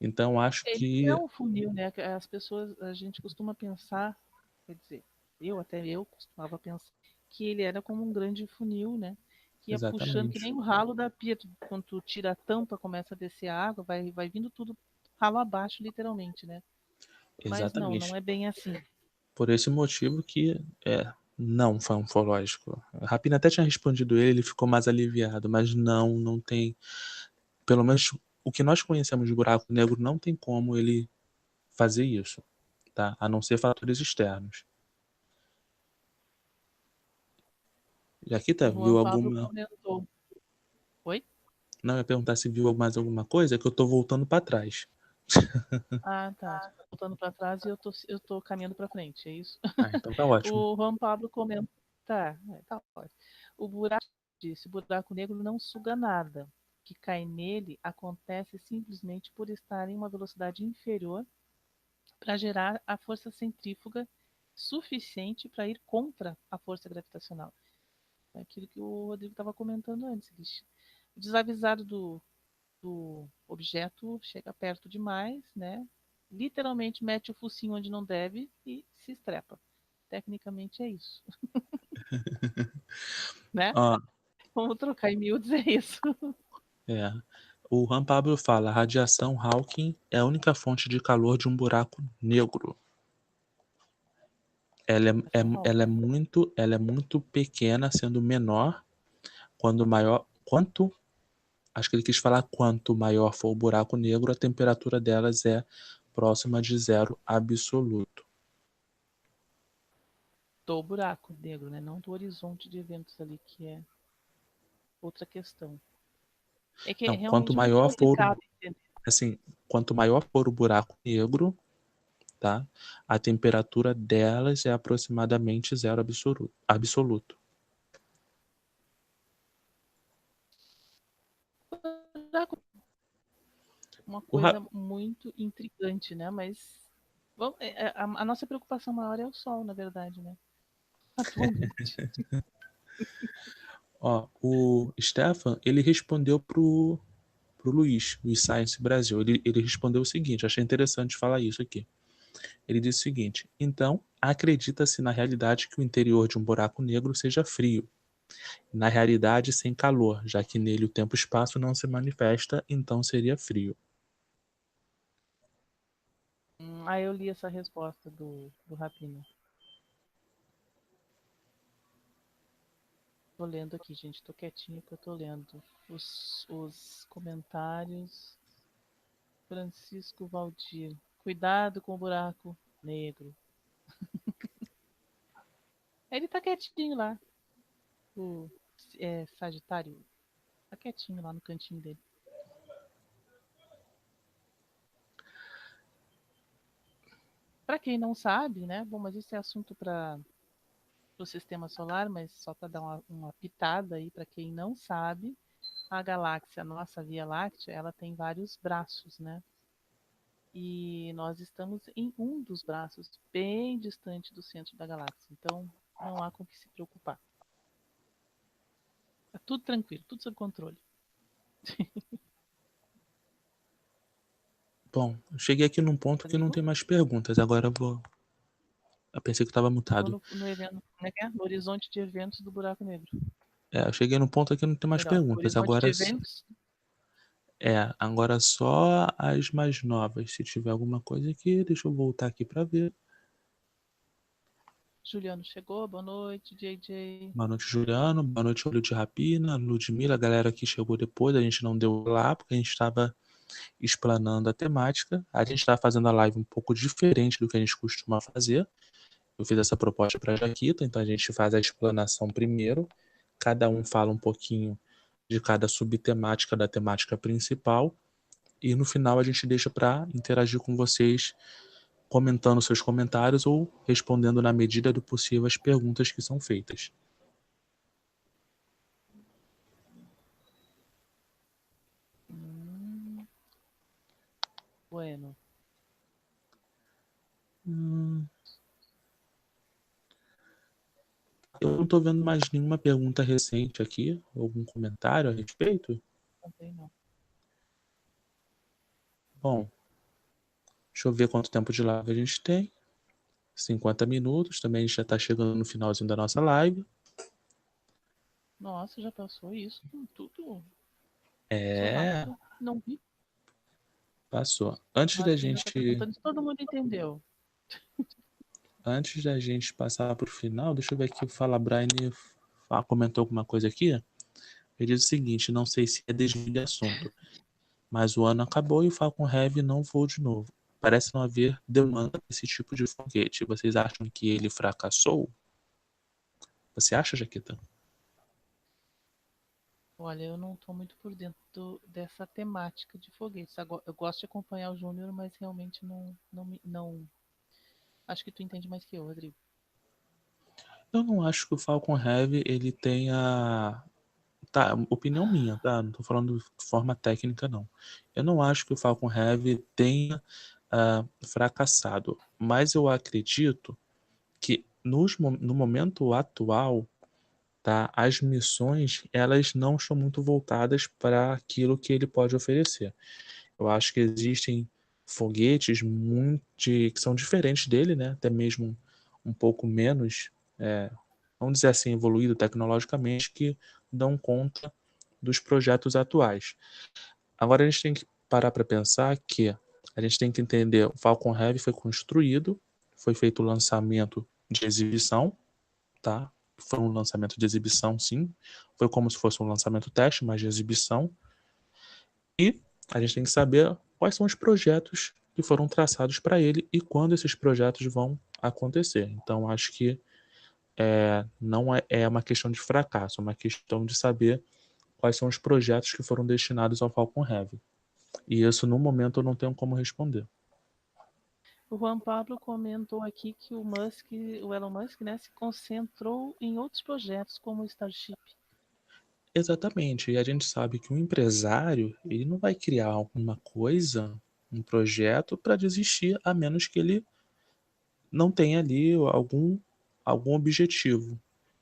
Então acho Ele não é que um funil, né? As pessoas, a gente costuma pensar, quer dizer, eu costumava pensar que ele era como um grande funil, né? Que ia puxando que exatamente, nem o ralo da pia. Quando tu tira a tampa, começa a descer a água, vai vindo tudo ralo abaixo, literalmente, né? Mas não, não exatamente. é bem assim. Por esse motivo que não foi um ufológico. A Rapina até tinha respondido ele ficou mais aliviado, mas não tem. Pelo menos o que nós conhecemos de buraco negro não tem como ele fazer isso, tá? A não ser fatores externos. O Jaquita, Juan viu Pablo alguma. comentou. Oi? Não, eu ia perguntar se viu mais alguma coisa, que eu tô voltando para trás. Ah, tá. Tu tá voltando para trás e eu tô caminhando para frente, é isso? Ah, então tá ótimo. O Juan Pablo comenta. Tá ótimo. O buraco disse, o buraco negro não suga nada. O que cai nele acontece simplesmente por estar em uma velocidade inferior para gerar a força centrífuga suficiente para ir contra a força gravitacional. É aquilo que o Rodrigo estava comentando antes. O desavisado do objeto chega perto demais, né? Literalmente mete o focinho onde não deve e se estrepa. Tecnicamente é isso, né? Ó, Vamos trocar em miúdos, é isso. é. O Juan Pablo fala: a radiação Hawking é a única fonte de calor de um buraco negro. Ela é muito pequena, sendo menor quando maior. Acho que ele quis falar quanto maior for o buraco negro, a temperatura delas é próxima de zero absoluto. Do buraco negro, né? Não do horizonte de eventos ali, que é outra questão. É que é Não, quanto realmente muito maior for, complicado entender. assim, quanto maior for o buraco negro, tá? A temperatura delas é aproximadamente zero absoluto. Absoluto. Buraco é uma O ra- coisa muito intrigante, né? Mas a nossa preocupação maior é o Sol, na verdade, né? Atualmente. Ó, o Stefan, ele respondeu pro Luiz Science Brasil. Ele respondeu o seguinte, achei interessante falar isso aqui. Ele disse o seguinte: então, acredita-se na realidade que o interior de um buraco negro seja frio, na realidade sem calor, já que nele o tempo e espaço não se manifesta, então seria frio. Aí eu li essa resposta do Rapino. Tô lendo aqui, gente. Tô quietinho que eu tô lendo os comentários. Francisco Valdir. Cuidado com o buraco negro. Ele tá quietinho lá. O Sagitário. Tá quietinho lá no cantinho dele. Para quem não sabe, né? Bom, mas isso é assunto para o sistema solar, mas só para dar uma pitada aí para quem não sabe, a galáxia, a nossa Via Láctea, ela tem vários braços, né? E nós estamos em um dos braços, bem distante do centro da galáxia. Então, não há com que se preocupar. Tá tudo tranquilo, tudo sob controle. Bom, eu cheguei aqui num ponto que não Rodrigo? tem mais perguntas, agora eu vou. Eu pensei que estava Chegou mutado. no evento, né, no horizonte de eventos do buraco negro. Eu cheguei num ponto aqui que não tem mais Melhor, perguntas. horizonte de eventos. Agora só as mais novas. Se tiver alguma coisa aqui, deixa eu voltar aqui para ver. Juliano chegou, boa noite, JJ. Boa noite, Juliano. Boa noite, Olho de Rapina, Ludmilla, a galera que chegou depois. A gente não deu lá, porque a gente estava explanando a temática. A gente está fazendo a live um pouco diferente do que a gente costuma fazer. Eu fiz essa proposta para a Jaquita, então a gente faz a explanação primeiro, cada um fala um pouquinho de cada subtemática da temática principal, e no final a gente deixa para interagir com vocês, comentando seus comentários ou respondendo na medida do possível as perguntas que são feitas. Bueno. Eu não estou vendo mais nenhuma pergunta recente aqui, algum comentário a respeito? Também não. Bom, deixa eu ver quanto tempo de live a gente tem. 50 minutos, também a gente já está chegando no finalzinho da nossa live. Nossa, já passou isso tudo. É, Rápido. Não vi. passou. Antes da Martina tá gente perguntando se todo mundo entendeu. passar para o final, deixa eu ver aqui, o Fala Brian comentou alguma coisa aqui. Ele diz o seguinte, não sei se é desvio de assunto, mas o ano acabou e o Falcon Heavy não voou de novo. Parece não haver demanda desse tipo de foguete. Vocês acham que ele fracassou? Você acha, Jaqueta? Olha, eu não tô muito por dentro dessa temática de foguetes. Agora, eu gosto de acompanhar o Júnior, mas realmente não. Acho que tu entende mais que eu, Rodrigo. Eu não acho que o Falcon Heavy ele tenha... Tá, opinião minha, tá? Não tô falando de forma técnica, não. Eu não acho que o Falcon Heavy tenha fracassado, mas eu acredito que no momento atual, tá, as missões elas não estão muito voltadas para aquilo que ele pode oferecer. Eu acho que existem foguetes que são diferentes dele, né? Até mesmo um pouco menos, vamos dizer assim, evoluído tecnologicamente, que dão conta dos projetos atuais. Agora a gente tem que parar para pensar que a gente tem que entender, o Falcon Heavy foi construído, foi feito o lançamento de exibição, tá? Foi um lançamento de exibição, sim. Foi como se fosse um lançamento teste, mas de exibição. E a gente tem que saber quais são os projetos que foram traçados para ele e quando esses projetos vão acontecer. Então, acho que não é uma questão de fracasso, é uma questão de saber quais são os projetos que foram destinados ao Falcon Heavy. E isso, no momento, eu não tenho como responder. O Juan Pablo comentou aqui que o Elon Musk, né, se concentrou em outros projetos como o Starship. Exatamente. E a gente sabe que um empresário, ele não vai criar alguma coisa, um projeto, para desistir, a menos que ele não tenha ali algum objetivo.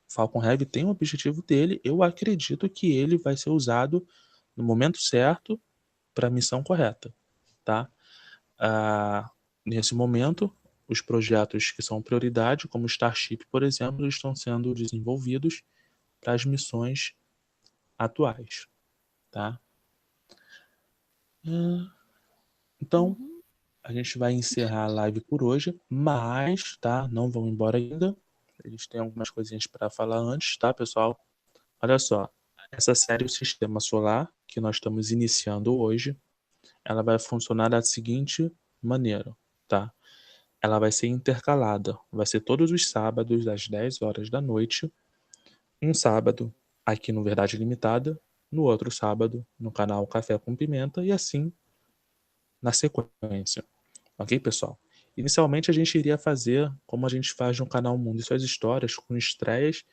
Falcon Heavy tem um objetivo dele, eu acredito que ele vai ser usado no momento certo para a missão correta, tá? Nesse momento, os projetos que são prioridade, como o Starship, por exemplo, estão sendo desenvolvidos para as missões atuais, tá? Então, Uhum. a gente vai encerrar a live por hoje, mas, tá? Não vão embora ainda. Eles têm algumas coisinhas para falar antes, tá, pessoal? Olha só, essa série O Sistema Solar, que nós estamos iniciando hoje, ela vai funcionar da seguinte maneira, tá? Ela vai ser intercalada, vai ser todos os sábados às 10 horas da noite, um sábado aqui no Verdade Limitada, no outro sábado no canal Café com Pimenta e assim na sequência. Ok, pessoal? Inicialmente a gente iria fazer como a gente faz no canal Mundo e Suas Histórias, com estreias,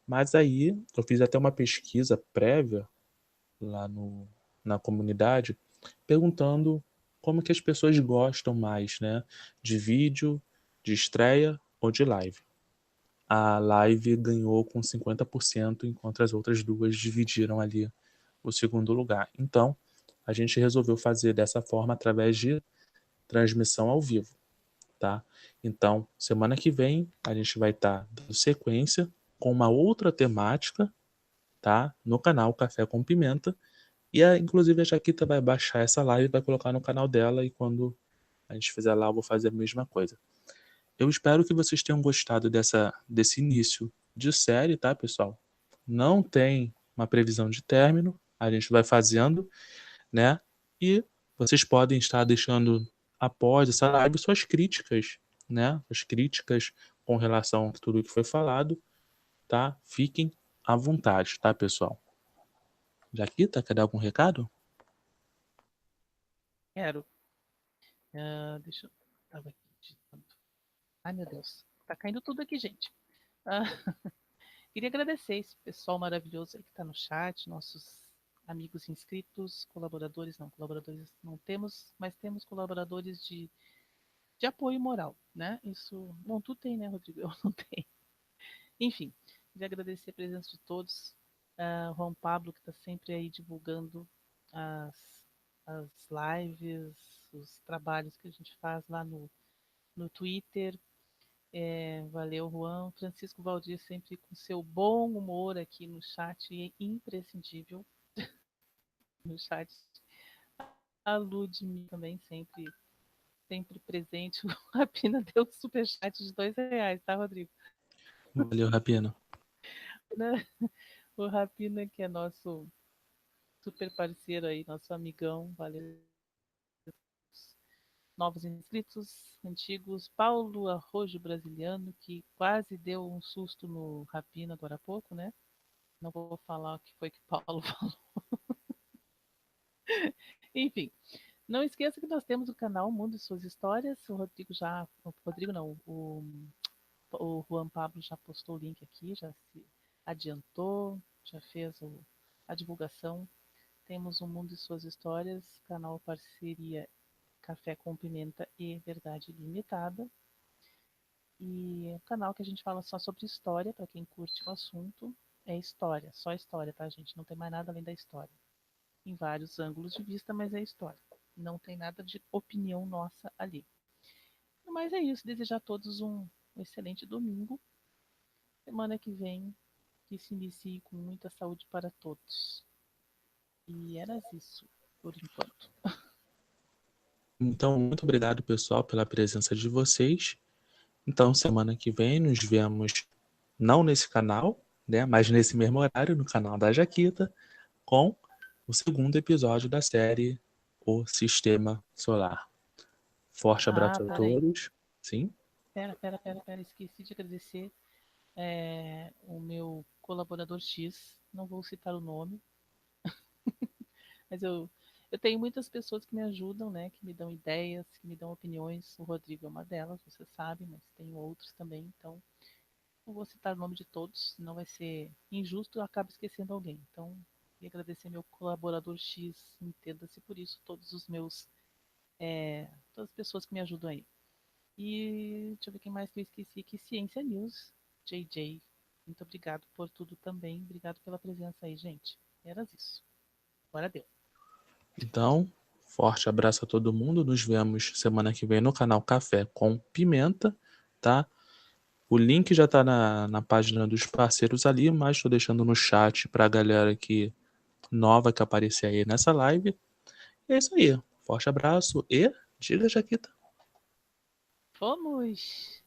mas aí eu fiz até uma pesquisa prévia lá na comunidade, perguntando como que as pessoas gostam mais, né? De vídeo, de estreia ou de live. A live ganhou com 50%, enquanto as outras duas dividiram ali o segundo lugar. Então, a gente resolveu fazer dessa forma através de transmissão ao vivo, tá? Então, semana que vem a gente vai estar dando sequência com uma outra temática, tá? No canal Café com Pimenta. E inclusive a Jaquita vai baixar essa live e vai colocar no canal dela e quando a gente fizer lá eu vou fazer a mesma coisa. Eu espero que vocês tenham gostado desse início de série, tá, pessoal? Não tem uma previsão de término, a gente vai fazendo, né? E Vocês podem estar deixando após essa live suas críticas, né? As críticas com relação a tudo que foi falado, tá? Fiquem à vontade, tá, pessoal? Jaquita, quer dar algum recado? Quero. Deixa eu. Tava aqui digitando. Ai, meu Deus. Tá caindo tudo aqui, gente. Ah, queria agradecer esse pessoal maravilhoso aí que está no chat, nossos amigos inscritos, colaboradores não temos, mas temos colaboradores de apoio moral, né? Isso, bom, tu tem, né, Rodrigo? Eu não tenho. Enfim, queria agradecer a presença de todos. Juan Pablo, que está sempre aí divulgando as lives, os trabalhos que a gente faz lá no Twitter. Valeu, Juan. Francisco Valdir, sempre com seu bom humor aqui no chat, imprescindível no chat. A Ludmilla também, sempre presente. O Rapina deu superchat de R$ 2, tá, Rodrigo? Valeu, Rapina. O Rapina, que é nosso super parceiro aí, nosso amigão, valeu. Novos inscritos, antigos, Paulo Arrojo Brasiliano, que quase deu um susto no Rapina agora há pouco, né? Não vou falar o que foi que Paulo falou. Enfim, não esqueça que nós temos o canal Mundo e Suas Histórias. O Rodrigo não, o Juan Pablo já postou o link aqui, já se adiantou, já fez a divulgação. Temos o Mundo e Suas Histórias, canal parceria Café com Pimenta e Verdade Limitada. E é um canal que a gente fala só sobre história, para quem curte o assunto. É história, só história, tá, gente? Não tem mais nada além da história. Em vários ângulos de vista, mas é história. Não tem nada de opinião nossa ali. Mas é isso. Desejar a todos um excelente domingo. Semana que vem, que se inicie com muita saúde para todos. E era isso, por enquanto. Então, muito obrigado, pessoal, pela presença de vocês. Então, semana que vem nos vemos, não nesse canal, né, mas nesse mesmo horário, no canal da Jaquita, com o segundo episódio da série O Sistema Solar. Forte abraço a Peraí. todos. Sim? Pera. Esqueci de agradecer o meu colaborador X. Não vou citar o nome, mas eu tenho muitas pessoas que me ajudam, né? Que me dão ideias, que me dão opiniões. O Rodrigo é uma delas, você sabe, mas tem outros também. Então, não vou citar o nome de todos, senão vai ser injusto e eu acabo esquecendo alguém. Então, queria agradecer meu colaborador X, entenda-se por isso, todas as pessoas que me ajudam aí. E deixa eu ver quem mais que eu esqueci aqui. Ciência News, JJ. Muito obrigado por tudo também. Obrigado pela presença aí, gente. Era isso. Agora deu. Então, forte abraço a todo mundo. Nos vemos semana que vem no canal Café com Pimenta, tá? O link já tá na página dos parceiros ali, mas tô deixando no chat pra galera nova que aparecer aí nessa live. E é isso aí. Forte abraço e diga, Jaquita. Vamos!